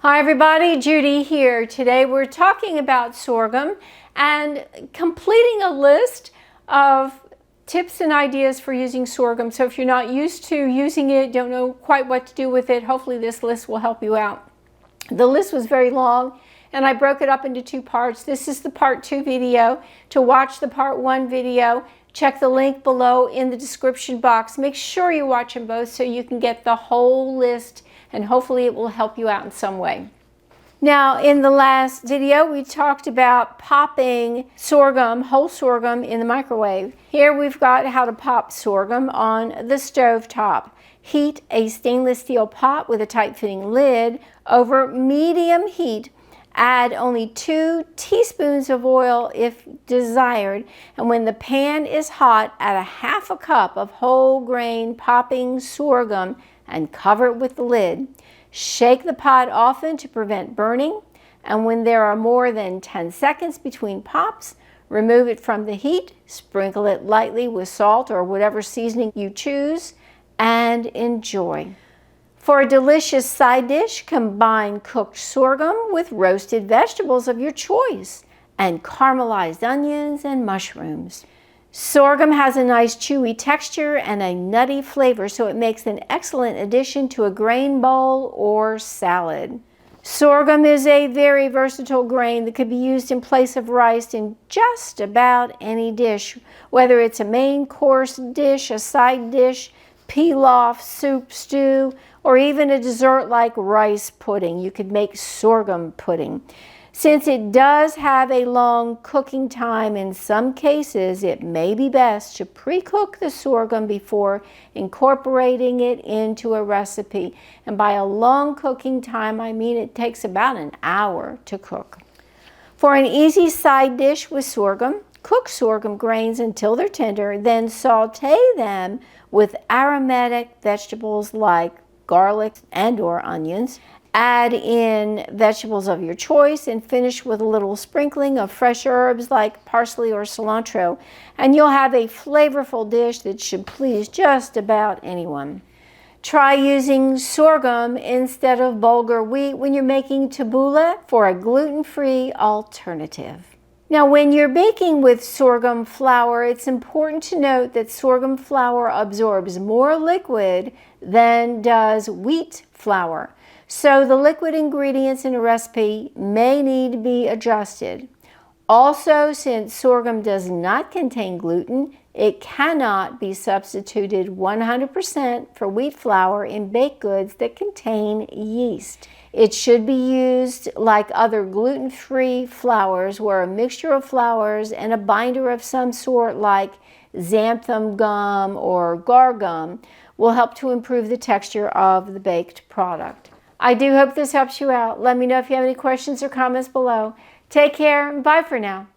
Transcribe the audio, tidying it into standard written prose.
Hi everybody, Judy here. Today we're talking about sorghum and completing a list of tips and ideas for using sorghum. So if you're not used to using it, don't know quite what to do with it, hopefully this list will help you out. The list was very long and I broke it up into two parts. This is the part 2 video. To watch the part 1 video, check the link below in the description box. Make sure you watch them both so you can get the whole list and hopefully it will help you out in some way. Now, in the last video, we talked about popping sorghum, whole sorghum, in the microwave. Here we've got how to pop sorghum on the stove top. Heat a stainless steel pot with a tight-fitting lid over medium heat. Add only 2 teaspoons of oil if desired, and when the pan is hot, add a half a cup of whole grain popping sorghum and cover it with the lid. Shake the pot often to prevent burning, and when there are more than 10 seconds between pops, remove it from the heat, sprinkle it lightly with salt or whatever seasoning you choose, and enjoy. For a delicious side dish, combine cooked sorghum with roasted vegetables of your choice and caramelized onions and mushrooms. Sorghum has a nice chewy texture and a nutty flavor, so it makes an excellent addition to a grain bowl or salad. Sorghum is a very versatile grain that could be used in place of rice in just about any dish, whether it's a main course dish, a side dish, pilaf, soup, stew, or even a dessert like rice pudding. You could make sorghum pudding. Since it does have a long cooking time, in some cases it may be best to pre-cook the sorghum before incorporating it into a recipe. And by a long cooking time, I mean it takes about an hour to cook. For an easy side dish with sorghum, cook sorghum grains until they're tender, then saute them with aromatic vegetables like garlic and/or onions. Add in vegetables of your choice and finish with a little sprinkling of fresh herbs like parsley or cilantro, and you'll have a flavorful dish that should please just about anyone. Try using sorghum instead of bulgur wheat when you're making tabbouleh for a gluten-free alternative. Now, when you're baking with sorghum flour, it's important to note that sorghum flour absorbs more liquid than does wheat flour. So the liquid ingredients in a recipe may need to be adjusted. Also, since sorghum does not contain gluten, it cannot be substituted 100% for wheat flour in baked goods that contain yeast. It should be used like other gluten-free flours, where a mixture of flours and a binder of some sort like xanthan gum or guar gum will help to improve the texture of the baked product. I do hope this helps you out. Let me know if you have any questions or comments below. Take care and bye for now.